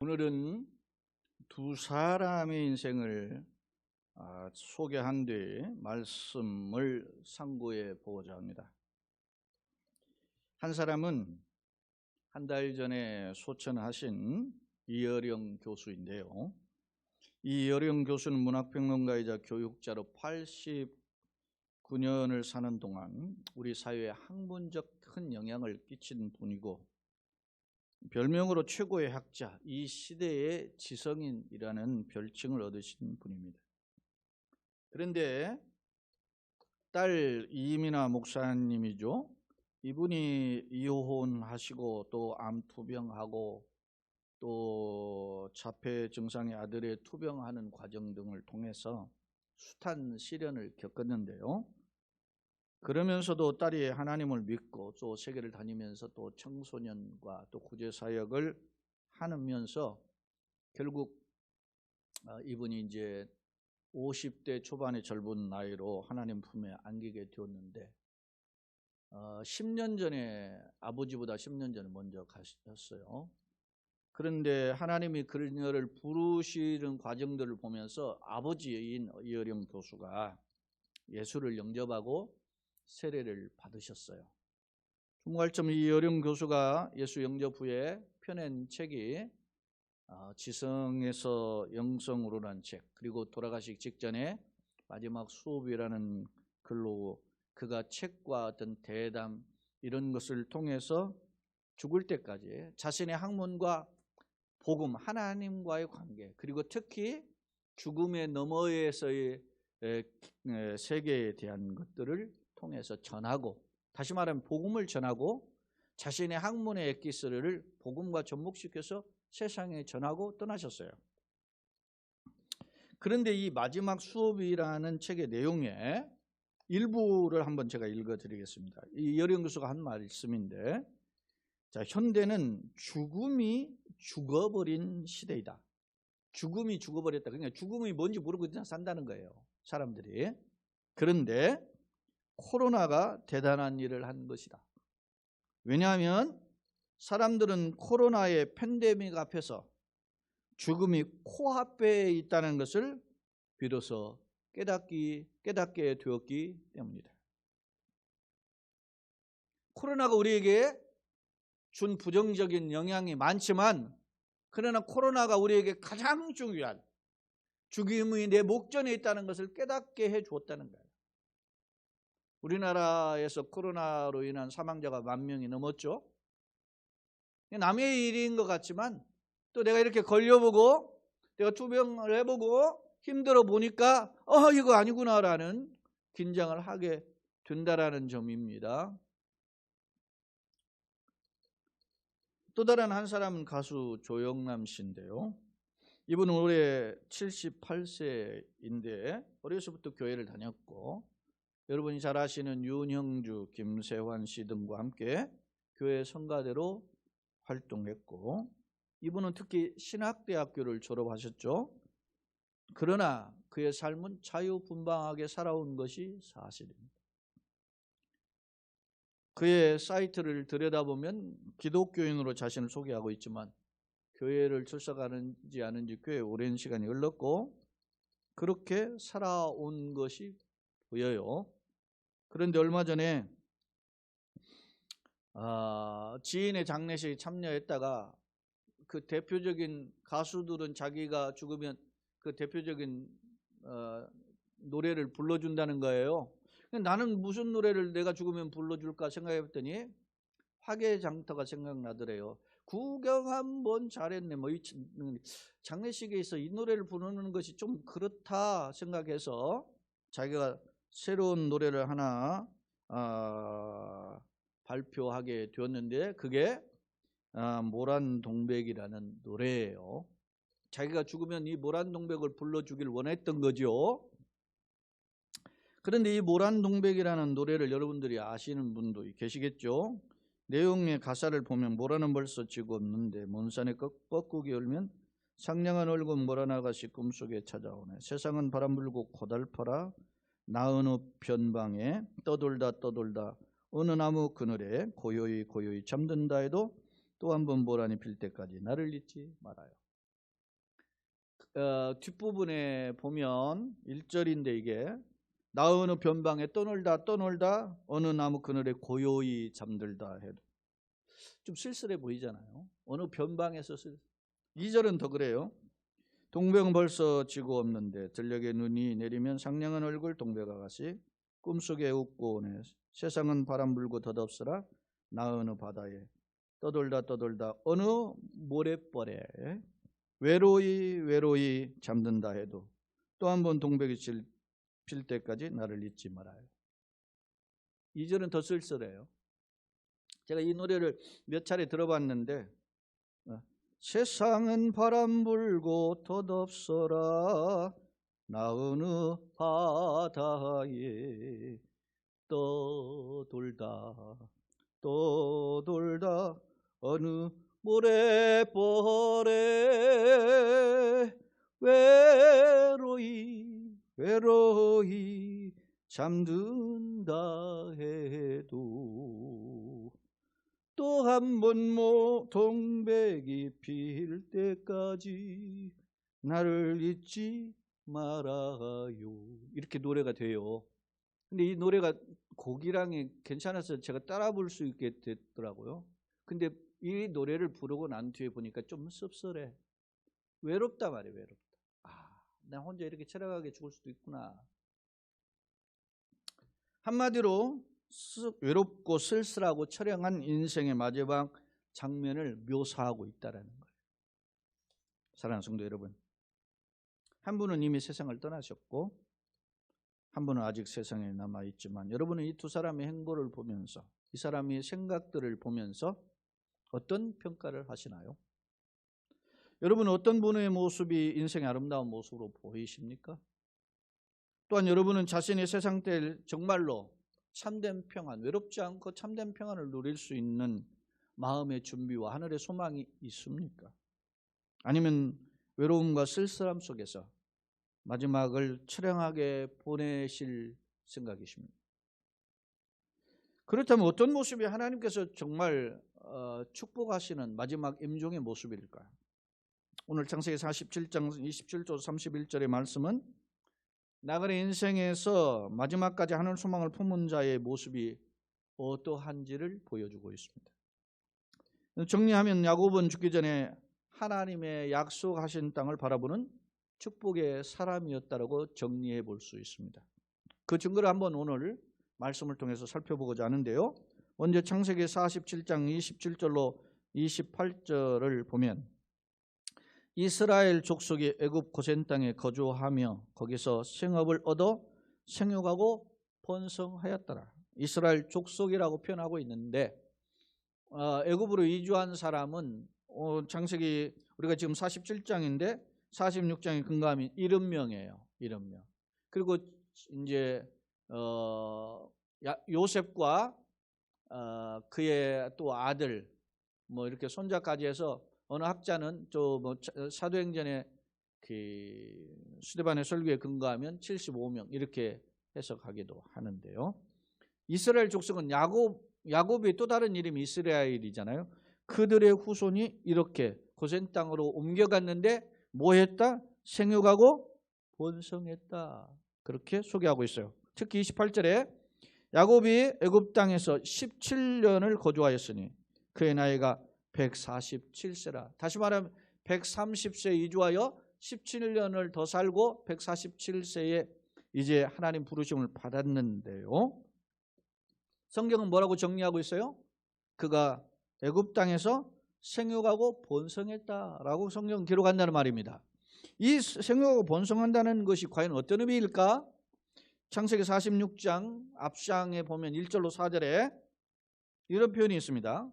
오늘은 두 사람의 인생을 소개한 뒤 말씀을 상고해 보고자 합니다. 한 사람은 한 달 전에 소천하신 이어령 교수인데요. 이어령 교수는 문학평론가이자 교육자로 89년을 사는 동안 우리 사회에 학문적 큰 영향을 끼친 분이고, 별명으로 최고의 학자, 이 시대의 지성인이라는 별칭을 얻으신 분입니다. 그런데 딸 이민아 목사님이죠. 이분이 이혼하시고 또 암 투병하고 또 자폐 증상의 아들의 투병하는 과정 등을 통해서 숱한 시련을 겪었는데요. 그러면서도 딸이 하나님을 믿고 또 세계를 다니면서 또 청소년과 또 구제사역을 하면서 결국 이분이 이제 50대 초반의 젊은 나이로 하나님 품에 안기게 되었는데 10년 전에, 아버지보다 10년 전에 먼저 가셨어요. 그런데 하나님이 그녀를 부르시는 과정들을 보면서 아버지인 이어령 교수가 예수를 영접하고 세례를 받으셨어요. 중괄점 이어령 교수가 예수 영접 후에 펴낸 책이 지성에서 영성으로라는 책, 그리고 돌아가시기 직전에 마지막 수업이라는 글로 그가 책과 어떤 대담 이런 것을 통해서 죽을 때까지 자신의 학문과 복음, 하나님과의 관계, 그리고 특히 죽음의 너머에서의 세계에 대한 것들을 통해서 전하고, 다시 말하면 복음을 전하고 자신의 학문의 엑기스를 복음과 접목시켜서 세상에 전하고 떠나셨어요. 그런데 이 마지막 수업이라는 책의 내용에 일부를 한번 제가 읽어드리겠습니다. 이 이어령 교수가 한 말씀인데, 자, 현대는 죽음이 죽어버린 시대이다. 죽음이 죽어버렸다. 그러니까 죽음이 뭔지 모르고 그냥 산다는 거예요, 사람들이. 그런데 코로나가 대단한 일을 한 것이다. 왜냐하면 사람들은 코로나의 팬데믹 앞에서 죽음이 코앞에 있다는 것을 비로소 깨닫게 되었기 때문이다. 코로나가 우리에게 준 부정적인 영향이 많지만, 그러나 코로나가 우리에게 가장 중요한 죽음이 내 목전에 있다는 것을 깨닫게 해 주었다는 거예요. 우리나라에서 코로나로 인한 사망자가 10,000명이 넘었죠. 남의 일인 것 같지만 또 내가 이렇게 걸려보고 내가 투병을 해보고 힘들어 보니까 이거 아니구나라는 긴장을 하게 된다라는 점입니다. 또 다른 한 사람은 가수 조영남 씨인데요. 이분은 올해 78세인데 어려서부터 교회를 다녔고, 여러분이 잘 아시는 윤형주, 김세환 씨 등과 함께 교회 성가대로 활동했고, 이분은 특히 신학대학교를 졸업하셨죠. 그러나 그의 삶은 자유분방하게 살아온 것이 사실입니다. 그의 사이트를 들여다보면 기독교인으로 자신을 소개하고 있지만 교회를 출석하는지 아는지 꽤 오랜 시간이 흘렀고 그렇게 살아온 것이 보여요. 그런데 얼마 전에 지인의 장례식에 참여했다가 그 대표적인 가수들은 자기가 죽으면 그 대표적인 노래를 불러준다는 거예요. 나는 무슨 노래를 내가 죽으면 불러줄까 생각해봤더니 화개장터가 생각나더래요. 구경 한번 잘했네. 이 장례식에서 이 노래를 부르는 것이 좀 그렇다 생각해서 자기가 새로운 노래를 하나 발표하게 되었는데, 그게 모란동백이라는 노래예요. 자기가 죽으면 이 모란동백을 불러주길 원했던 거죠. 그런데 이 모란동백이라는 노래를 여러분들이 아시는 분도 계시겠죠. 내용의 가사를 보면 모란은 벌써 지고 없는데 먼 산에 뻐꾸기 열면 상냥한 얼굴 모란 아가씨 꿈속에 찾아오네. 세상은 바람 불고 고달퍼라 나은우 변방에 떠돌다 어느 나무 그늘에 고요히 잠든다 해도 또 한 번 모란이 필 때까지 나를 잊지 말아요. 뒷부분에 보면 1절인데 이게 나 어느 변방에 떠놀다 어느 나무 그늘에 고요히 잠들다 해도 좀 쓸쓸해 보이잖아요. 어느 변방에서 2절은 더 그래요. 동백은 벌써 지고 없는데 들녘에 눈이 내리면 상냥한 얼굴 동백아 가시 꿈속에 웃고 오네. 세상은 바람 불고 덧없으라 나 어느 바다에 떠돌다 어느 모래벌에 외로이 잠든다 해도 또 한 번 동백이 필 때까지 나를 잊지 말아요. 2절은 더 쓸쓸해요. 제가 이 노래를 몇 차례 들어봤는데 세상은 바람 불고 덧없어라 나 어느 바다에 떠돌다 어느 모래벌에 외로이 잠든다 해도 또 한 번 동백이 필 때까지 나를 잊지 말아요. 이렇게 노래가 돼요. 근데 이 노래가 곡이랑이 괜찮아서 제가 따라 부를 수 있게 됐더라고요. 근데 이 노래를 부르고 난 뒤에 보니까 좀 씁쓸해. 외롭다 말이에요. 외롭다. 나 혼자 이렇게 처량하게 죽을 수도 있구나. 한마디로 외롭고 쓸쓸하고 처량한 인생의 마지막 장면을 묘사하고 있다는 거예요. 사랑하는 성도 여러분, 한 분은 이미 세상을 떠나셨고 한 분은 아직 세상에 남아있지만 여러분은 이 두 사람의 행보를 보면서 이 사람의 생각들을 보면서 어떤 평가를 하시나요? 여러분은 어떤 분의 모습이 인생의 아름다운 모습으로 보이십니까? 또한 여러분은 자신의 세상 때 정말로 참된 평안, 외롭지 않고 참된 평안을 누릴 수 있는 마음의 준비와 하늘의 소망이 있습니까? 아니면 외로움과 쓸쓸함 속에서 마지막을 처량하게 보내실 생각이십니까? 그렇다면 어떤 모습이 하나님께서 정말 축복하시는 마지막 임종의 모습일까요? 오늘 창세기 47장 27절 31절의 말씀은 나그네 인생에서 마지막까지 하늘 소망을 품은 자의 모습이 어떠한지를 보여주고 있습니다. 정리하면 야곱은 죽기 전에 하나님의 약속하신 땅을 바라보는 축복의 사람이었다고 정리해 볼 수 있습니다. 그 증거를 한번 오늘 말씀을 통해서 살펴보고자 하는데요. 먼저 창세기 47장 27절로 28절을 보면 이스라엘 족속이 애굽 고센 땅에 거주하며 거기서 생업을 얻어 생육하고 번성하였더라. 이스라엘 족속이라고 표현하고 있는데 애굽으로 이주한 사람은 창세기 우리가 지금 47장인데 46장에 근거하면 70명이에요. 70명. 그리고 이제 요셉과 그의 또 아들 뭐 이렇게 손자까지 해서 어느 학자는 또 뭐 사도행전의 그 스데반의 설교에 근거하면 75명 이렇게 해석하기도 하는데요. 이스라엘 족속은 야곱의 또 다른 이름이 이스라엘이잖아요. 그들의 후손이 이렇게 고센 땅으로 옮겨갔는데 뭐 했다? 생육하고 번성했다. 그렇게 소개하고 있어요. 특히 28절에 야곱이 애굽 땅에서 17년을 거주하였으니 그의 나이가 147세라. 다시 말하면 130세 이주하여 17년을 더 살고 147세에 이제 하나님 부르심을 받았는데요. 성경은 뭐라고 정리하고 있어요? 그가 애굽 땅에서 생육하고 번성했다라고 성경은 기록한다는 말입니다. 이 생육하고 번성한다는 것이 과연 어떤 의미일까? 창세기 46장 앞장에 보면 1절로 4절에 이런 표현이 있습니다.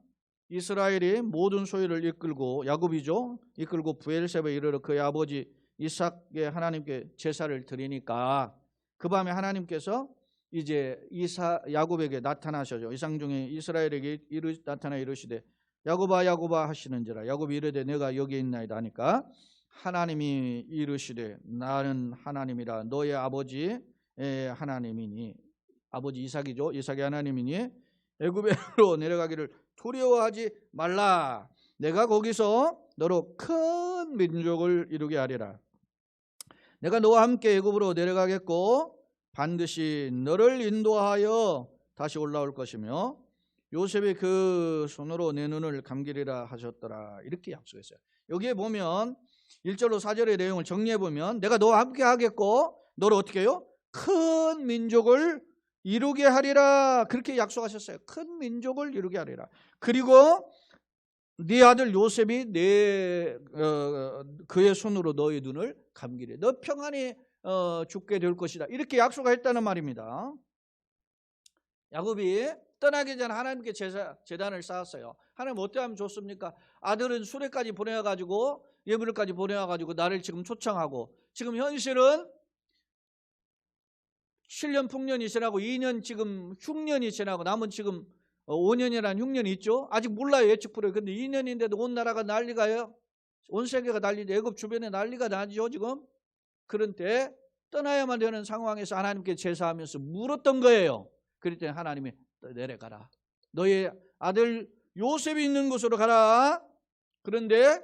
이스라엘이 모든 소유를 야곱이죠. 이끌고 부엘세바에 이르러 그의 아버지 이삭의 하나님께 제사를 드리니까 그 밤에 하나님께서 이제 야곱에게 나타나셔죠. 이상 중에 이스라엘에게 나타나 이르시되 야곱아 야곱아 하시는지라. 야곱이 이르되 내가 여기 있나이다 하니까 하나님이 이르시되 나는 하나님이라 너의 아버지의 하나님이니 아버지 이삭이죠. 이삭의 하나님이니 애굽으로 내려가기를 두려워하지 말라. 내가 거기서 너로 큰 민족을 이루게 하리라. 내가 너와 함께 애굽으로 내려가겠고 반드시 너를 인도하여 다시 올라올 것이며 요셉이 그 손으로 내 눈을 감기리라 하셨더라. 이렇게 약속했어요. 여기에 보면 1절로 4절의 내용을 정리해 보면 내가 너와 함께 하겠고 너를 어떻게 해요? 큰 민족을 이루게 하리라. 그렇게 약속하셨어요. 큰 민족을 이루게 하리라. 그리고 네 아들 요셉이 그의 손으로 너의 눈을 감기리. 너 평안히 죽게 될 것이다. 이렇게 약속했다는 말입니다. 야곱이 떠나기 전에 하나님께 제단을 쌓았어요. 하나님 어떻게 하면 좋습니까? 아들은 수레까지 보내가지고 예물까지 보내가지고 나를 지금 초청하고, 지금 현실은 7년 풍년이 지나고 2년 지금 흉년이 지나고 남은 지금 5년이라는 흉년이 있죠. 아직 몰라요, 예측불허. 근데 2년인데도 온 나라가 난리가요. 온 세계가 난리죠. 애굽 주변에 난리가 나죠 지금. 그런데 떠나야만 되는 상황에서 하나님께 제사하면서 물었던 거예요. 그랬더니 하나님이 내려가라. 너의 아들 요셉이 있는 곳으로 가라. 그런데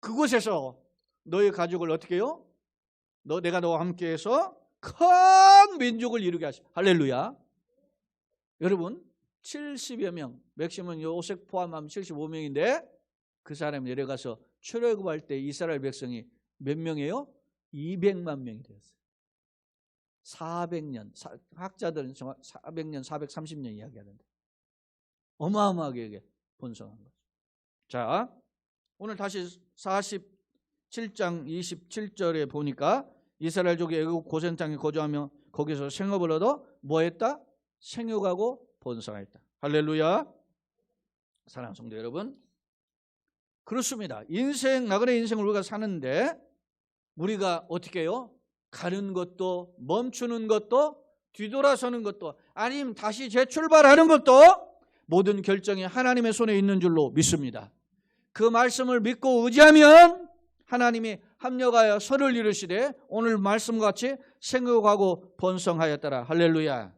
그곳에서 너의 가족을 어떻게 해요? 내가 너와 함께해서 큰 민족을 이루게 하시오. 할렐루야. 여러분 70여 명, 맥시멈 요셉 포함하면 75명인데 그 사람이 내려가서 출애굽할 때 이스라엘 백성이 몇 명이에요? 200만 명이 되었어요. 400년, 학자들은 400년, 430년 이야기하는데 어마어마하게 번성한 거죠. 자, 오늘 다시 47장 27절에 보니까 이스라엘족이 애굽 고센 땅에 거주하며 거기서 생업을 얻어 뭐했다? 생육하고 번성했다. 할렐루야. 사랑하는 성도 여러분, 그렇습니다. 나그네 인생을 우리가 사는데 우리가 어떻게 해요? 가는 것도 멈추는 것도 뒤돌아서는 것도 아니면 다시 재출발하는 것도 모든 결정이 하나님의 손에 있는 줄로 믿습니다. 그 말씀을 믿고 의지하면 하나님이 합력하여 선을 이루시되 오늘 말씀과 같이 생육하고 번성하였더라. 할렐루야.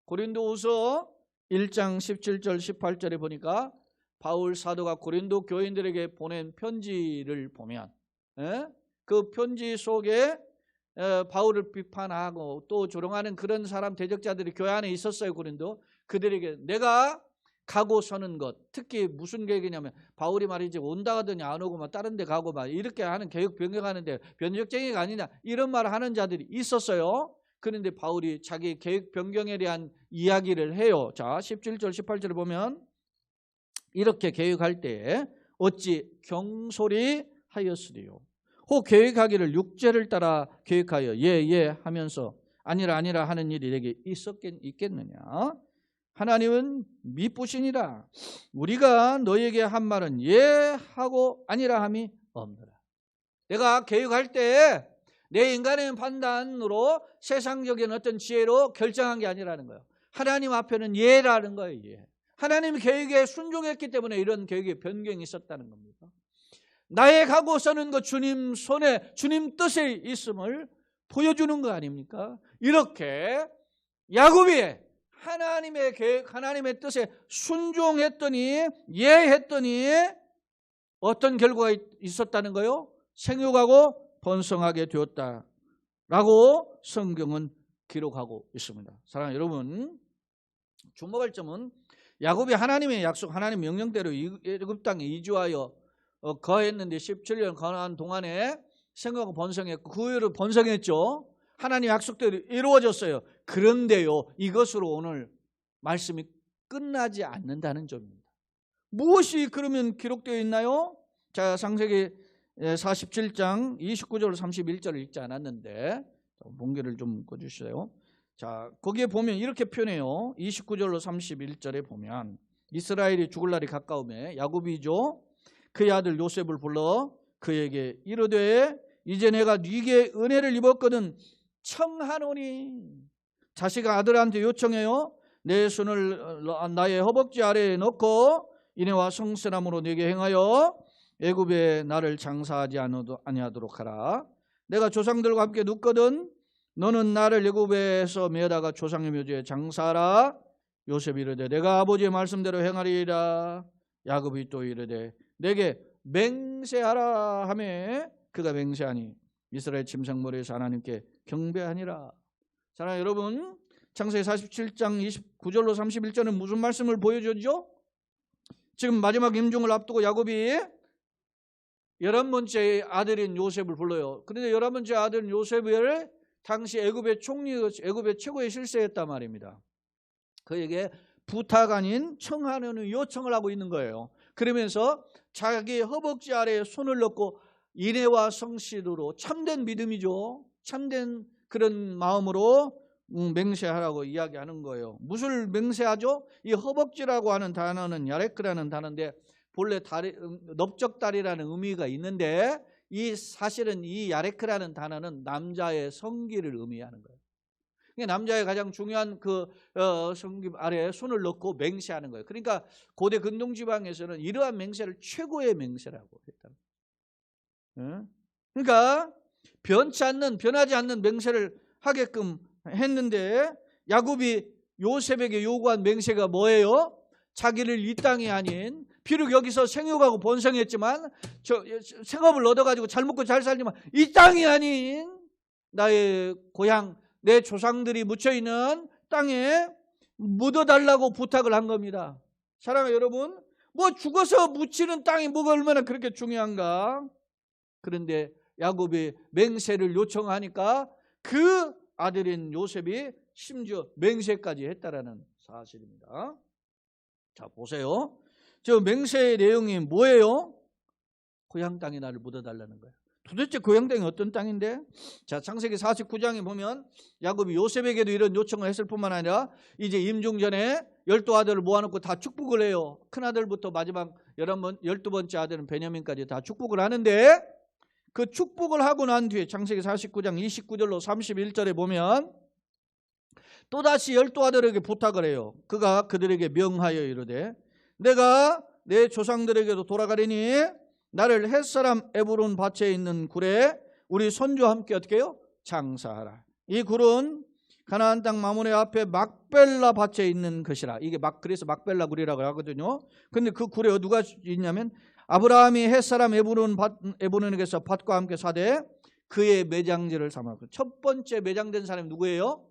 고린도후서 1장 17절 18절에 보니까 바울 사도가 고린도 교인들에게 보낸 편지를 보면 그 편지 속에 바울을 비판하고 또 조롱하는 그런 사람 대적자들이 교회 안에 있었어요. 고린도 그들에게 내가 가고 서는 것, 특히 무슨 계획이냐면 바울이 말이지 온다 하더니 안 오고 막 다른 데 가고 막 이렇게 하는 계획 변경하는데 변적쟁이가 아니냐 이런 말을 하는 자들이 있었어요. 그런데 바울이 자기 계획 변경에 대한 이야기를 해요. 자, 17절 18절을 보면 이렇게 계획할 때에 어찌 경솔히 하였으리요. 혹 계획하기를 육죄를 따라 계획하여 예 하면서 아니라 하는 일이 내게 있겠느냐. 하나님은 미쁘시니라. 우리가 너에게 한 말은 예 하고 아니라 함이 없느라. 내가 계획할 때 내 인간의 판단으로 세상적인 어떤 지혜로 결정한 게 아니라는 거예요. 하나님 앞에는 예라는 거예요. 예. 하나님 계획에 순종했기 때문에 이런 계획의 변경이 있었다는 겁니다. 나의 가고 서는 것 주님 손에 주님 뜻에 있음을 보여주는 거 아닙니까? 이렇게 야곱이 하나님의 계획, 하나님의 뜻에 순종했더니 예했더니 어떤 결과가 있었다는 거요? 생육하고 번성하게 되었다라고 성경은 기록하고 있습니다. 사랑하는 여러분, 주목할 점은 야곱이 하나님의 약속, 하나님의 명령대로 애굽 땅에 이주하여 거했는데 17년 거한 동안에 생육하고 번성했고 그 후로 번성했죠. 하나님 약속대로 이루어졌어요. 그런데요, 이것으로 오늘 말씀이 끝나지 않는다는 점입니다. 무엇이 그러면 기록되어 있나요? 자, 창세기 47장 29절 31절을 읽지 않았는데 본계를 좀 꺼주세요. 자, 거기에 보면 이렇게 표현해요. 29절로 31절에 보면 이스라엘이 죽을 날이 가까우매 야곱이죠, 그의 아들 요셉을 불러 그에게 이르되 이제 내가 네게 은혜를 입었거든 청하노니. 자식아 아들한테 요청해요. 내 손을 나의 허벅지 아래에 넣고 이내와 성세남으로 네게 행하여 애굽에 나를 장사하지 아니하도록 하라. 내가 조상들과 함께 눕거든 너는 나를 애굽에서 메어다가 조상의 묘지에 장사하라. 요셉이 이르되 내가 아버지의 말씀대로 행하리라. 야곱이 또 이르되 내게 맹세하라 하매 그가 맹세하니 이스라엘 침상머리에서 하나님께 경배하니라. 사랑하는 여러분, 창세기 47장 29절로 31절은 무슨 말씀을 보여주죠? 지금 마지막 임종을 앞두고 야곱이 11번째 아들인 요셉을 불러요. 그런데 11번째 아들인 요셉을 당시 애굽의 총리, 애굽의 최고의 실세였단 말입니다. 그에게 부탁 아닌 청하는 요청을 하고 있는 거예요. 그러면서 자기 허벅지 아래에 손을 넣고 인애와 성실으로, 참된 믿음이죠. 참된 그런 마음으로 맹세하라고 이야기하는 거예요. 무엇을 맹세하죠? 이 허벅지라고 하는 단어는 야레크라는 단어인데 본래 다리, 넓적다리라는 의미가 있는데 이 사실은 이 야레크라는 단어는 남자의 성기를 의미하는 거예요. 남자의 가장 중요한 그 성기 아래에 손을 넣고 맹세하는 거예요. 그러니까 고대 근동지방에서는 이러한 맹세를 최고의 맹세라고 했다는 거예요. 그러니까 변하지 않는 맹세를 하게끔 했는데 야곱이 요셉에게 요구한 맹세가 뭐예요? 자기를 이 땅이 아닌, 비록 여기서 생육하고 번성했지만 생업을 얻어가지고 잘 먹고 잘 살지만 이 땅이 아닌 나의 고향, 내 조상들이 묻혀있는 땅에 묻어달라고 부탁을 한 겁니다. 사랑하는 여러분, 뭐 죽어서 묻히는 땅이 뭐가 얼마나 그렇게 중요한가? 그런데 야곱이 맹세를 요청하니까 그 아들인 요셉이 심지어 맹세까지 했다라는 사실입니다. 자, 보세요. 저 맹세의 내용이 뭐예요? 고향 땅에 나를 묻어달라는 거예요. 도대체 고향 땅이 어떤 땅인데? 자, 창세기 49장에 보면 야곱이 요셉에게도 이런 요청을 했을 뿐만 아니라 이제 임종 전에 12아들을 모아놓고 다 축복을 해요. 큰아들부터 마지막 12번째 아들은 베냐민까지 다 축복을 하는데 그 축복을 하고 난 뒤에 창세기 49장 29절로 31절에 보면 또다시 12아들에게 부탁을 해요. 그가 그들에게 명하여 이르되 내가 내 조상들에게도 돌아가리니 나를 햇사람 에브론 밭에 있는 굴에 우리 손주와 함께 어떻게 해요? 장사하라. 이 굴은 가나안 땅 마므네 앞에 막벨라 밭에 있는 것이라. 이게 그래서 막벨라 굴이라고 하거든요. 근데 그 굴에 누가 있냐면 아브라함이 햇사람 에브론에게서 밭과 함께 사되 그의 매장지를 삼았고, 첫 번째 매장된 사람이 누구예요?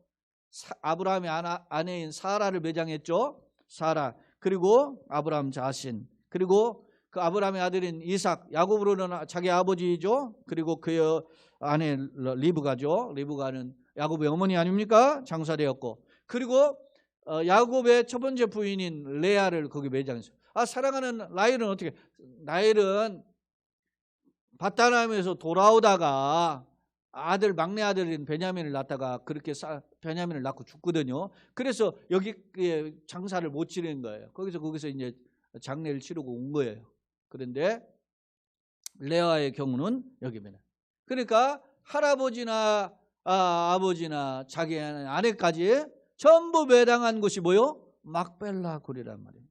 아브라함의 아내인 사라를 매장했죠. 사라. 그리고 아브라함 자신, 그리고 그 아브라함의 아들인 이삭, 야곱으로는 자기 아버지죠. 그리고 그의 아내 리브가죠. 리브가는 야곱의 어머니 아닙니까? 장사되었고, 그리고 야곱의 첫 번째 부인인 레아를 거기 매장했어요. 사랑하는 라헬은 어떻게? 라헬은 밧단람에서 돌아오다가 막내 아들인 베냐민을 낳다가 그렇게 베냐민을 낳고 죽거든요. 그래서 여기 장사를 못 치르는 거예요. 거기서 이제 장례를 치르고 온 거예요. 그런데 레아의 경우는 여기입니다. 그러니까 할아버지나 아버지나 자기 아내까지 전부 매당한 곳이 뭐요? 막벨라 굴이란 말입니다.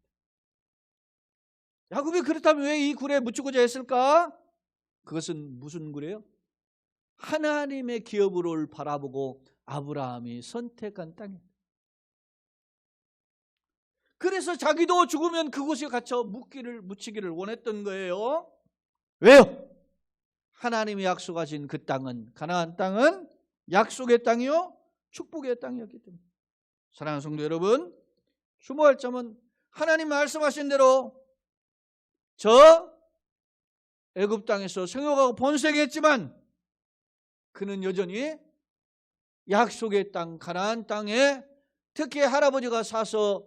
야곱이 그렇다면 왜 이 굴에 묻히고자 했을까? 그것은 무슨 굴이에요? 하나님의 기업을 바라보고 아브라함이 선택한 땅입니다. 그래서 자기도 죽으면 그곳에 갇혀 묻히기를 원했던 거예요. 왜요? 하나님이 약속하신 그 땅은, 가나안 땅은 약속의 땅이요 축복의 땅이었기 때문에. 사랑하는 성도 여러분, 주목할 점은 하나님 말씀하신 대로 저 애굽 땅에서 생육하고 번성했지만 그는 여전히 약속의 땅 가나안 땅에, 특히 할아버지가 사서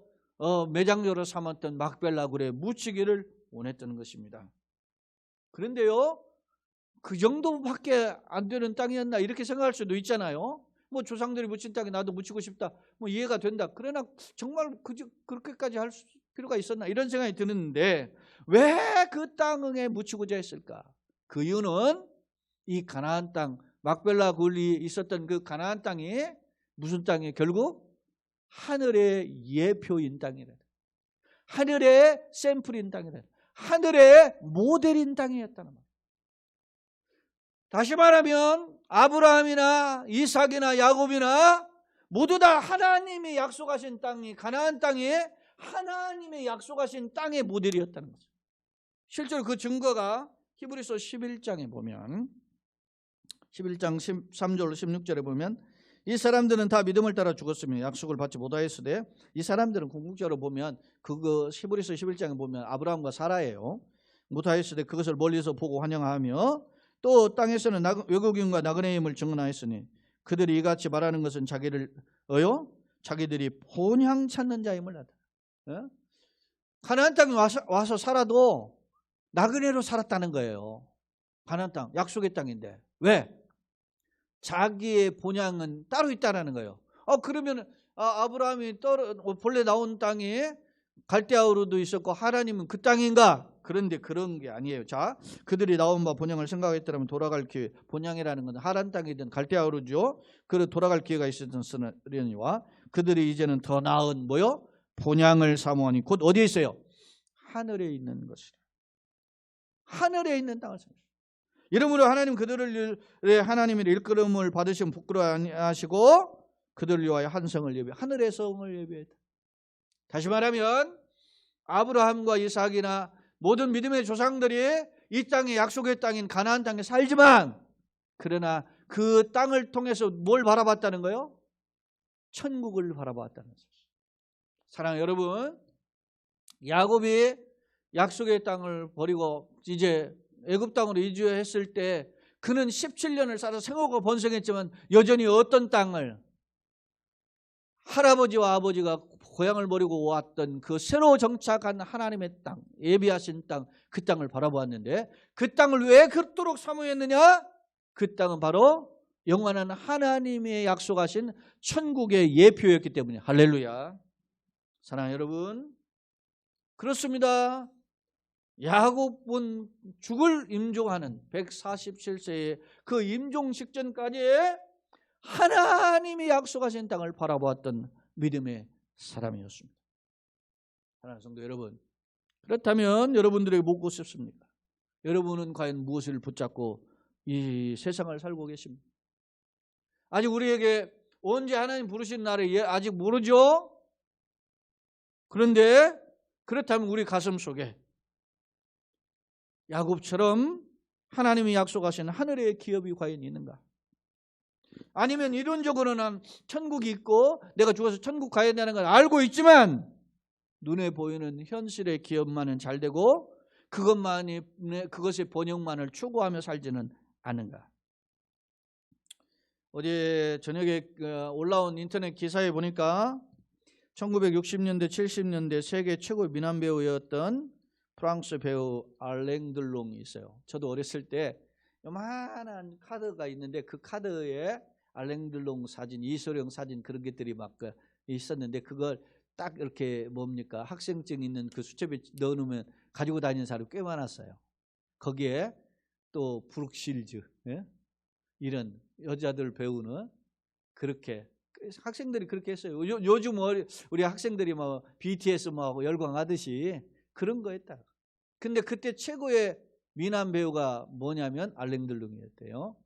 매장료로 삼았던 막벨라 굴에 묻히기를 원했던 것입니다. 그런데요, 그 정도밖에 안 되는 땅이었나 이렇게 생각할 수도 있잖아요. 뭐 조상들이 묻힌 땅에 나도 묻히고 싶다, 뭐 이해가 된다. 그러나 정말 그렇게까지 할 필요가 있었나 이런 생각이 드는데 왜 그 땅에 묻히고자 했을까? 그 이유는 이 가나안 땅, 막벨라 굴이 있었던 그 가나안 땅이 무슨 땅이에요? 결국 하늘의 예표인 땅이라, 하늘의 샘플인 땅이라, 하늘의 모델인 땅이었다는 말이에요. 다시 말하면 아브라함이나 이삭이나 야곱이나 모두 다 하나님이 약속하신 땅이, 가나안 땅이 하나님의 약속하신 땅의 모델이었다는 거죠. 실제로 그 증거가 히브리서 11장에 보면 11장 13절 16절에 보면 이 사람들은 다 믿음을 따라 죽었으며 약속을 받지 못하였으되, 이 사람들은 궁극적으로 보면 그거 히브리서 11장에 보면 아브라함과 사라예요. 못하였으되 그것을 멀리서 보고 환영하며 또 땅에서는 외국인과 나그네의 힘을 증언하였으니 그들이 이같이 말하는 것은 자기들이 본향 찾는 자임을 나타내. 가나안 땅에 와서 살아도 나그네로 살았다는 거예요. 가나안 땅, 약속의 땅인데. 왜? 자기의 본향은 따로 있다는 거예요. 그러면 아브라함이 본래 나온 땅이 갈대아우르도 있었고 하나님은 그 땅인가? 그런데 그런 게 아니에요. 자, 그들이 나온 바 본향을 생각했더라면 돌아갈 기회, 본향이라는 건 하란 땅이든 갈대아우르죠. 그래 돌아갈 기회가 있었으려니와 그들이 이제는 더 나은 본향을 사모하니 곧 어디에 있어요? 하늘에 있는 것이라. 하늘에 있는 땅을 사모하니. 이러므로 하나님 그들을 하나님의 일컬음을 받으시면 부끄러워 하시고 그들을 위하여 한 성을 예비해 하늘의 성을 예비했다. 다시 말하면 아브라함과 이삭이나 모든 믿음의 조상들이 이 땅의 약속의 땅인 가나안 땅에 살지만, 그러나 그 땅을 통해서 뭘 바라봤다는 거예요? 천국을 바라봤다는 거죠. 사랑하는 여러분, 야곱이 약속의 땅을 버리고 이제 애굽 땅으로 이주했을 때 그는 17년을 살아 생업과 번성했지만 여전히 어떤 땅을, 할아버지와 아버지가 고향을 버리고 왔던 그 새로 정착한 하나님의 땅, 예비하신 땅, 그 땅을 바라보았는데 그 땅을 왜 그토록 사모했느냐? 그 땅은 바로 영원한 하나님의 약속하신 천국의 예표였기 때문에. 할렐루야. 사랑하는 여러분, 그렇습니다. 야곱은 죽을 임종하는 147세의 그 임종 직전까지 하나님이 약속하신 땅을 바라보았던 믿음의 사람이었습니다. 사랑하는 성도 여러분, 그렇다면 여러분들에게 묻고 싶습니다. 여러분은 과연 무엇을 붙잡고 이 세상을 살고 계십니까? 아직 우리에게 언제 하나님 부르신 날을 아직 모르죠? 그런데 그렇다면 우리 가슴 속에 야곱처럼 하나님이 약속하신 하늘의 기업이 과연 있는가? 아니면 이론적으로는 천국이 있고 내가 죽어서 천국 가야 되는 걸 알고 있지만 눈에 보이는 현실의 기업만은 잘 되고 그것의 번영만을 추구하며 살지는 않은가? 어제 저녁에 올라온 인터넷 기사에 보니까 1960년대 70년대 세계 최고 미남 배우였던 프랑스 배우 알랭 들롱이 있어요. 저도 어렸을 때 요만한 카드가 있는데 그 카드에 알랭 들롱 사진, 이소룡 사진 그런 것들이 막 있었는데 그걸 딱 이렇게 학생증 있는 그 수첩에 넣어놓으면 가지고 다니는 사람이 꽤 많았어요. 거기에 또 브룩실즈, 이런 여자들 배우는 그렇게 학생들이 그렇게 했어요. 요즘 우리 학생들이 BTS 열광하듯이 그런 거 했다. 근데 그때 최고의 미남 배우가 뭐냐면 알랭 들롱이었대요.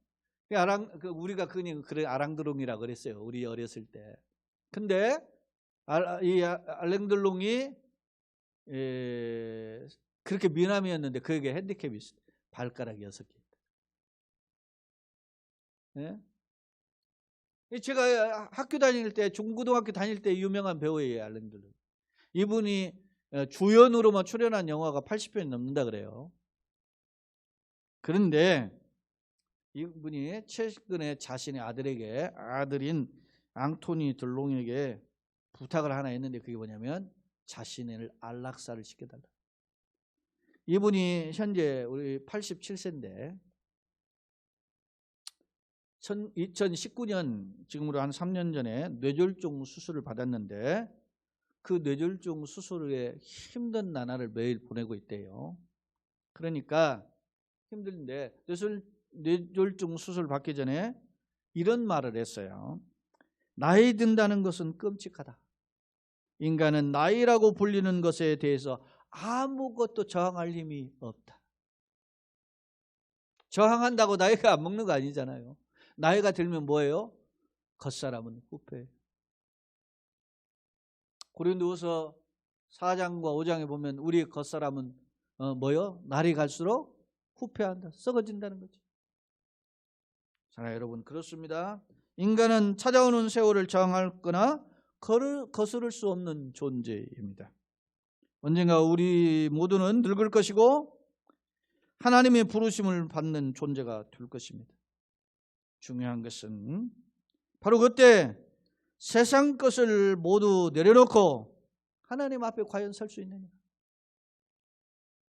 우리가 그래 아랑드롱이라고 그랬어요. 우리 어렸을 때. 근데 이 알랭 들롱이 그렇게 미남이었는데 그에게 핸디캡이 있어요. 발가락이 6개. 제가 학교 다닐 때, 중고등학교 다닐 때 유명한 배우예요, 알랭 들롱. 이분이 주연으로만 출연한 영화가 80편이 넘는다 그래요. 그런데 이분이 최근에 자신의 아들인 앙토니 들롱에게 부탁을 하나 했는데 그게 뭐냐면 자신을 안락사를 시켜달라. 이분이 현재 우리 87세인데 2019년 지금으로 한 3년 전에 뇌졸중 수술을 받았는데 그 뇌졸중 수술에 힘든 나날을 매일 보내고 있대요. 그러니까 힘든데 뇌졸중 수술 받기 전에 이런 말을 했어요. 나이 든다는 것은 끔찍하다. 인간은 나이라고 불리는 것에 대해서 아무것도 저항할 힘이 없다. 저항한다고 나이가 안 먹는 거 아니잖아요. 나이가 들면 뭐예요? 겉사람은 후패. 고린도후서 4장과 5장에 보면 우리 겉사람은 날이 갈수록 후패한다. 썩어진다는 거죠. 사랑하는 여러분, 그렇습니다. 인간은 찾아오는 세월을 저항하거나 거스를 수 없는 존재입니다. 언젠가 우리 모두는 늙을 것이고 하나님의 부르심을 받는 존재가 될 것입니다. 중요한 것은 바로 그때 세상 것을 모두 내려놓고 하나님 앞에 과연 설 수 있느냐.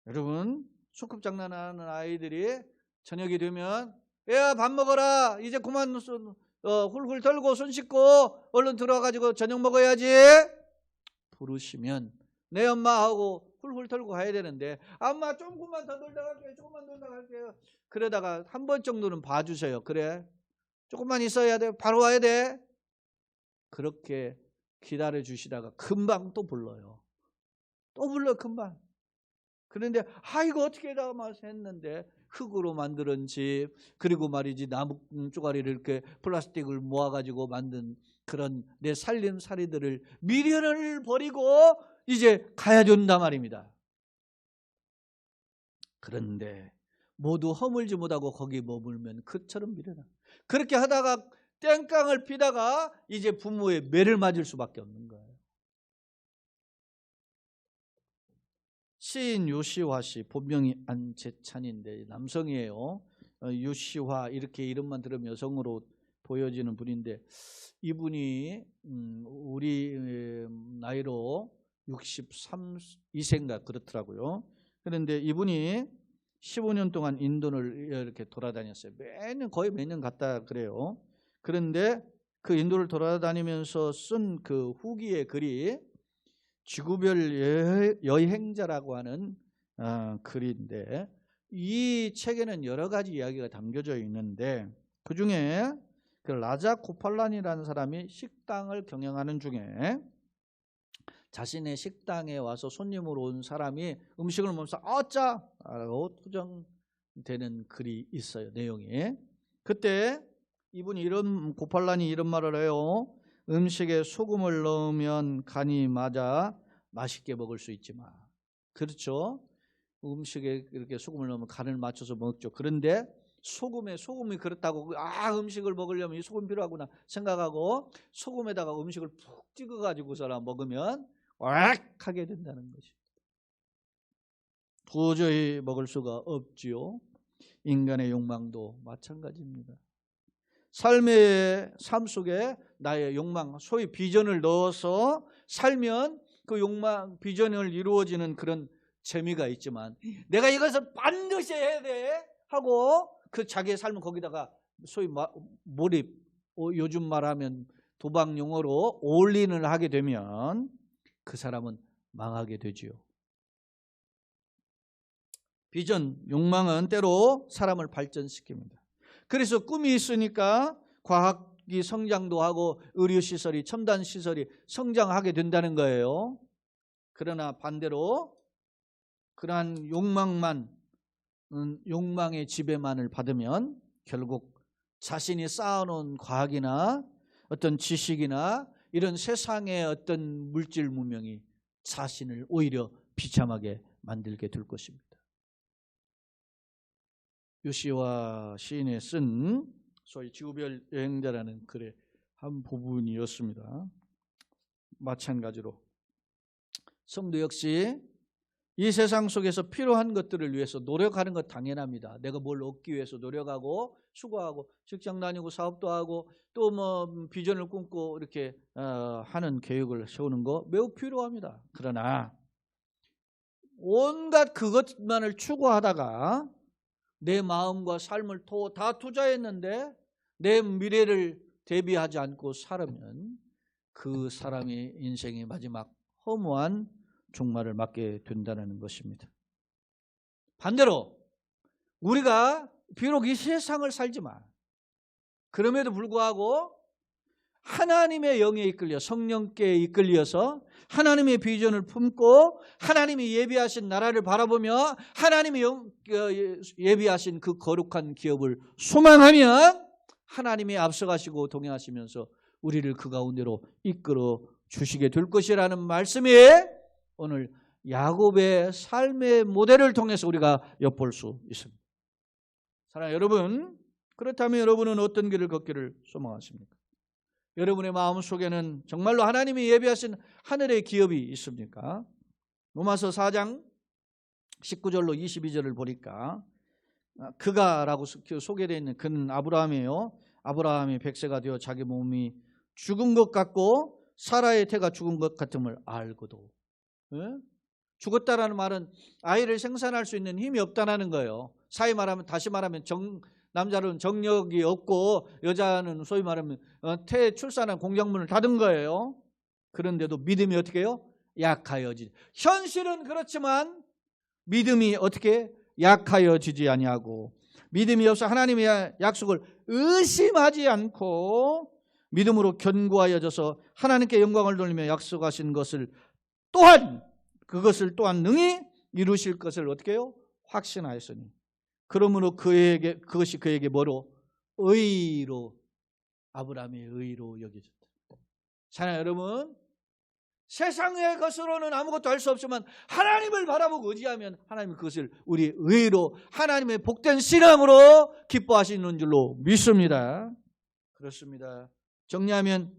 여러분, 소꿉장난하는 아이들이 저녁이 되면 야, 밥 먹어라, 이제 그만 훌훌 털고 손 씻고 얼른 들어가가지고 저녁 먹어야지 부르시면 내 엄마하고 훌훌 털고 가야 되는데, 엄마 조금만 더 놀다 갈게요, 조금만 놀다 갈게요. 그러다가 한 번 정도는 봐주세요. 그래, 조금만 있어야 돼, 바로 와야 돼. 그렇게 기다려 주시다가 금방 또 불러요. 또 불러 금방. 그런데 이거 어떻게 담아서 했는데 흙으로 만든 집, 그리고 말이지 나무 쪼가리를 이렇게 플라스틱을 모아가지고 만든 그런 내 살림살이들을 미련을 버리고 이제 가야 된단 말입니다. 그런데 모두 허물지 못하고 거기 머물면 그처럼 미련하. 그렇게 하다가 땡깡을 피다가 이제 부모의 매를 맞을 수밖에 없는 거예요. 시인 유시화 씨, 본명이 안재찬인데 남성이에요. 유시화, 이렇게 이름만 들으면 여성으로 보여지는 분인데, 이분이 우리 나이로 63세인가 그렇더라고요. 그런데 이분이 15년 동안 인도를 이렇게 돌아다녔어요. 거의 매년 갔다 그래요. 그런데 그 인도를 돌아다니면서 쓴 그 후기의 글이 지구별 여행자라고 하는 글인데, 이 책에는 여러 가지 이야기가 담겨져 있는데, 그 중에 그 라자 고팔란이라는 사람이 식당을 경영하는 중에 자신의 식당에 와서 손님으로 온 사람이 음식을 먹으면서 짜라고 투정되는 글이 있어요. 내용이. 그때 이분이 고팔란이 이런 말을 해요. 음식에 소금을 넣으면 간이 맞아 맛있게 먹을 수 있지만, 그렇죠? 음식에 이렇게 소금을 넣으면 간을 맞춰서 먹죠. 그런데 소금이 그렇다고 음식을 먹으려면 이 소금 필요하구나 생각하고 소금에다가 음식을 푹 찍어가지고서라 먹으면 왁 하게 된다는 것이 도저히 먹을 수가 없지요. 인간의 욕망도 마찬가지입니다. 삶 속에 나의 욕망, 소위 비전을 넣어서 살면 그 욕망, 비전을 이루어지는 그런 재미가 있지만, 내가 이것을 반드시 해야 돼 하고 그 자기의 삶을 거기다가 소위 몰입, 요즘 말하면 도박 용어로 올인을 하게 되면 그 사람은 망하게 되지요. 비전, 욕망은 때로 사람을 발전시킵니다. 그래서 꿈이 있으니까 과학이 성장도 하고 의료시설이, 첨단시설이 성장하게 된다는 거예요. 그러나 반대로 그러한 욕망의 지배만을 받으면 결국 자신이 쌓아놓은 과학이나 어떤 지식이나 이런 세상의 어떤 물질 문명이 자신을 오히려 비참하게 만들게 될 것입니다. 유시화 시인의 쓴 소위 지구별 여행자라는 글의 한 부분이었습니다. 마찬가지로 성도 역시 이 세상 속에서 필요한 것들을 위해서 노력하는 것 당연합니다. 내가 뭘 얻기 위해서 노력하고 수고하고 직장 다니고 사업도 하고 또 비전을 꿈고 이렇게 하는 계획을 세우는 거 매우 필요합니다. 그러나 온갖 그것만을 추구하다가 내 마음과 삶을 다 투자했는데 내 미래를 대비하지 않고 살면 그 사람의 인생의 마지막 허무한 종말을 맞게 된다는 것입니다. 반대로 우리가 비록 이 세상을 살지만 그럼에도 불구하고 하나님의 영에 이끌려 성령께 이끌려서 하나님의 비전을 품고 하나님이 예비하신 나라를 바라보며 하나님이 예비하신 그 거룩한 기업을 소망하면 하나님이 앞서가시고 동행하시면서 우리를 그 가운데로 이끌어 주시게 될 것이라는 말씀이 오늘 야곱의 삶의 모델을 통해서 우리가 엿볼 수 있습니다. 사랑하는 여러분, 그렇다면 여러분은 어떤 길을 걷기를 소망하십니까? 여러분의 마음속에는 정말로 하나님이 예비하신 하늘의 기업이 있습니까? 로마서 4장 19절로 22절을 보니까 그가라고 소개되어 있는 그는 아브라함이에요. 아브라함이 100세가 되어 자기 몸이 죽은 것 같고 사라의 태가 죽은 것 같음을 알고도. 죽었다라는 말은 아이를 생산할 수 있는 힘이 없다는 거예요. 다시 말하면 남자는 정력이 없고 여자는 소위 말하면 태 출산한 공작문을 닫은 거예요. 그런데도 믿음이 어떻게 해요? 약하여지지. 현실은 그렇지만 믿음이 어떻게 약하여지지 아니하고, 믿음이 없어 하나님의 약속을 의심하지 않고 믿음으로 견고하여져서 하나님께 영광을 돌리며 약속하신 것을 그것을 또한 능히 이루실 것을 어떻게 해요? 확신하였으니 그러므로 그것이 그에게 뭐로? 의로, 아브라함의 의로 여겨졌다. 사랑하는 여러분, 세상의 것으로는 아무것도 할 수 없지만 하나님을 바라보고 의지하면 하나님은 그것을 우리 의로, 하나님의 복된 신앙으로 기뻐하시는 줄로 믿습니다. 그렇습니다. 정리하면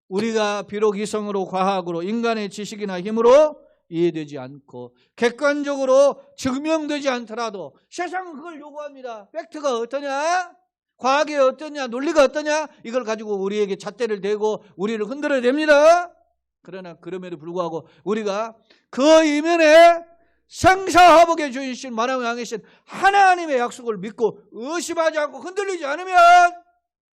우리가 비록 이성으로 과학으로 인간의 지식이나 힘으로 이해되지 않고 객관적으로 증명되지 않더라도 세상은 그걸 요구합니다. 팩트가 어떠냐? 과학이 어떠냐? 논리가 어떠냐? 이걸 가지고 우리에게 잣대를 대고 우리를 흔들어야 됩니다. 그러나 그럼에도 불구하고 우리가 그 이면에 생사화복의 주인이신 만왕의 왕이신 하나님의 약속을 믿고 의심하지 않고 흔들리지 않으면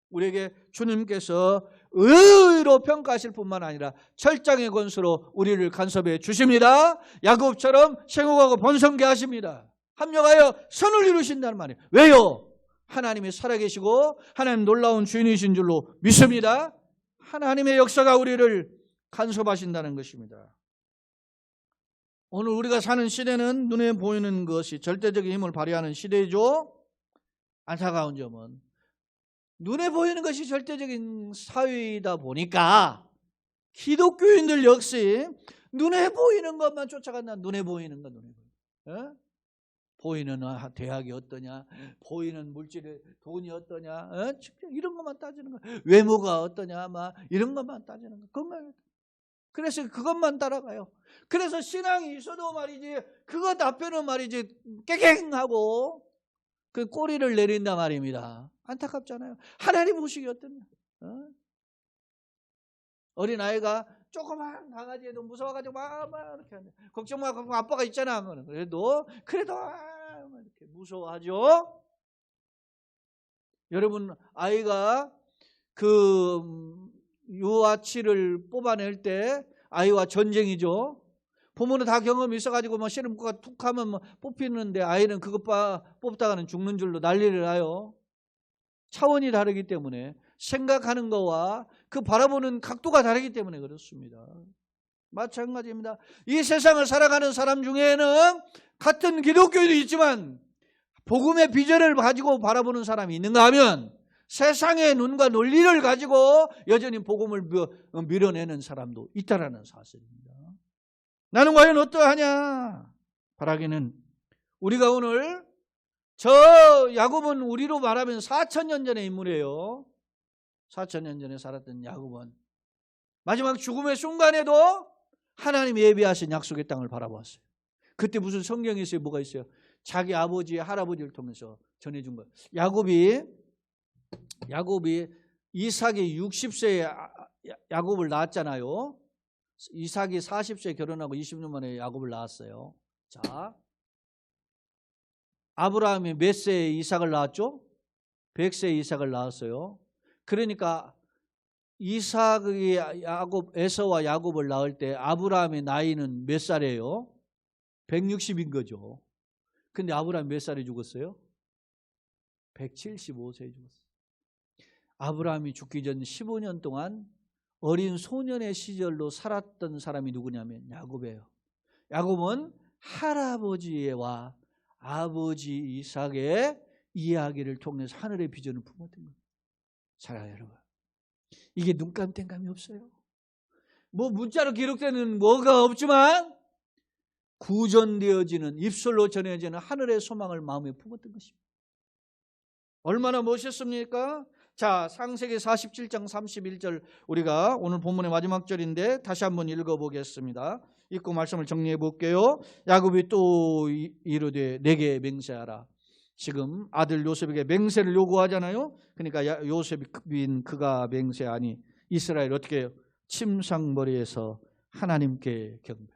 우리에게 주님께서 의로 평가하실 뿐만 아니라 철장의 권수로 우리를 간섭해 주십니다. 야곱처럼 생육하고 번성케 하십니다. 합력하여 선을 이루신다는 말이에요. 왜요? 하나님이 살아계시고 하나님 놀라운 주인이신 줄로 믿습니다. 하나님의 역사가 우리를 간섭하신다는 것입니다. 오늘 우리가 사는 시대는 눈에 보이는 것이 절대적인 힘을 발휘하는 시대이죠. 안타까운 점은 눈에 보이는 것이 절대적인 사회이다 보니까 기독교인들 역시 눈에 보이는 것만 쫓아간다. 눈에 보이는 것, 보이는 대학이 어떠냐, 보이는 물질의 돈이 어떠냐, 이런 것만 따지는 거, 외모가 어떠냐, 이런 것만 따지는 거. 그래서 그것만 따라가요. 그래서 신앙이 있어도 말이지, 그것 앞에는 말이지 깨갱하고 그 꼬리를 내린단 말입니다. 안타깝잖아요. 하나님 보시기 어떠냐? 어린아이가 조그만 강아지에도 무서워가지고 막 이렇게 하는데, 걱정 마, 아빠가 있잖아. 그래도 이렇게 무서워하죠. 여러분, 아이가 그 유아치를 뽑아낼 때 아이와 전쟁이죠. 부모는 다 경험이 있어가지고 씨름구가 툭 하면 뽑히는데 아이는 그것 뽑다가는 죽는 줄로 난리를 나요. 차원이 다르기 때문에 생각하는 거와 그 바라보는 각도가 다르기 때문에 그렇습니다. 마찬가지입니다. 이 세상을 살아가는 사람 중에는 같은 기독교인도 있지만 복음의 비전을 가지고 바라보는 사람이 있는가 하면 세상의 눈과 논리를 가지고 여전히 복음을 밀어내는 사람도 있다라는 사실입니다. 나는 과연 어떠하냐? 바라기는 우리가 오늘 저 야곱은 우리로 말하면 4,000년 전의 인물이에요. 4,000년 전에 살았던 야곱은 마지막 죽음의 순간에도 하나님이 예비하신 약속의 땅을 바라보았어요. 그때 무슨 성경이 있어요? 뭐가 있어요? 자기 아버지, 할아버지를 통해서 전해준 거예요. 야곱이 이삭이 60세에 야곱을 낳았잖아요. 이삭이 40세에 결혼하고 20년 만에 야곱을 낳았어요. 자, 아브라함이 몇 세에 이삭을 낳았죠? 100세에 이삭을 낳았어요. 그러니까 이삭이 에서와 야곱을 낳을 때 아브라함의 나이는 몇 살이에요? 160인 거죠. 근데 아브라함이 몇 살에 죽었어요? 175세에 죽었어요. 아브라함이 죽기 전 15년 동안 어린 소년의 시절로 살았던 사람이 누구냐면 야곱이에요. 야곱은 할아버지와 아버지 이삭의 이야기를 통해서 하늘의 비전을 품었던 거예요. 사랑하는 여러분, 이게 눈감 땡감이 없어요. 문자로 기록되는 뭐가 없지만 구전되어지는, 입술로 전해지는 하늘의 소망을 마음에 품었던 것입니다. 얼마나 멋있습니까? 자, 창세기 47장 31절 우리가 오늘 본문의 마지막 절인데 다시 한번 읽어보겠습니다. 읽고 말씀을 정리해 볼게요. 야곱이 또 이르되 내게 맹세하라. 지금 아들 요셉에게 맹세를 요구하잖아요. 그러니까 요셉인 그가 맹세하니 이스라엘 어떻게 해요? 침상머리에서 하나님께 경배.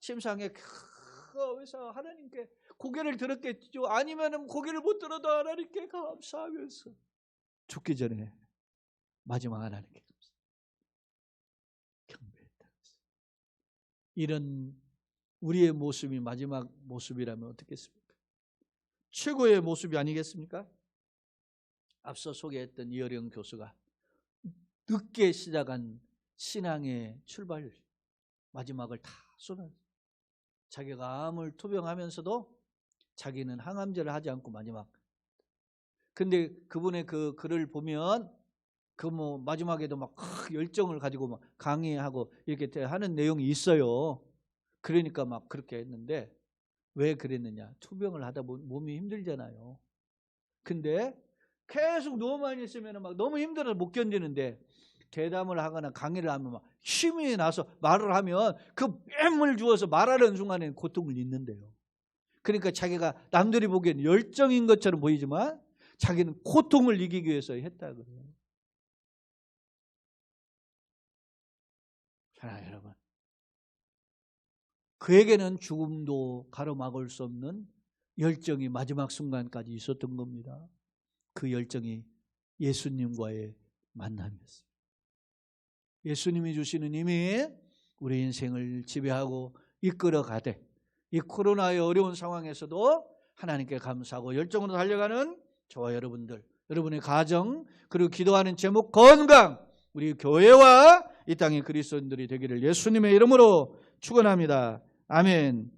침상에 그에서 하나님께 고개를 들었겠죠. 아니면은 고개를 못 들어도 하나님께 감사하면서 죽기 전에 마지막 하나님께 경배했다. 이런 우리의 모습이 마지막 모습이라면 어떻겠습니까? 최고의 모습이 아니겠습니까? 앞서 소개했던 이어령 교수가 늦게 시작한 신앙의 출발 마지막을 다 쏟아. 자기가 암을 투병하면서도 자기는 항암제를 하지 않고 마지막. 근데 그분의 그 글을 보면 그 뭐 마지막에도 막 열정을 가지고 막 강의하고 이렇게 하는 내용이 있어요. 그러니까 막 그렇게 했는데 왜 그랬느냐? 투병을 하다 보면 몸이 힘들잖아요. 근데 계속 너무 많이 있으면 막 너무 힘들어서 못 견디는데 대담을 하거나 강의를 하면 막 힘이 나서 말을 하면 그 뺨을 주어서 말하는 순간에 고통을 잊는데요. 그러니까 자기가 남들이 보기에는 열정인 것처럼 보이지만 자기는 고통을 이기기 위해서 했다 그래요. 자, 여러분, 그에게는 죽음도 가로막을 수 없는 열정이 마지막 순간까지 있었던 겁니다. 그 열정이 예수님과의 만남이었습니다. 예수님이 주시는 힘이 우리 인생을 지배하고 이끌어가되 이 코로나의 어려운 상황에서도 하나님께 감사하고 열정으로 달려가는 저와 여러분들, 여러분의 가정, 그리고 기도하는 제목 건강, 우리 교회와 이 땅의 그리스도인들이 되기를 예수님의 이름으로 축원합니다. 아멘.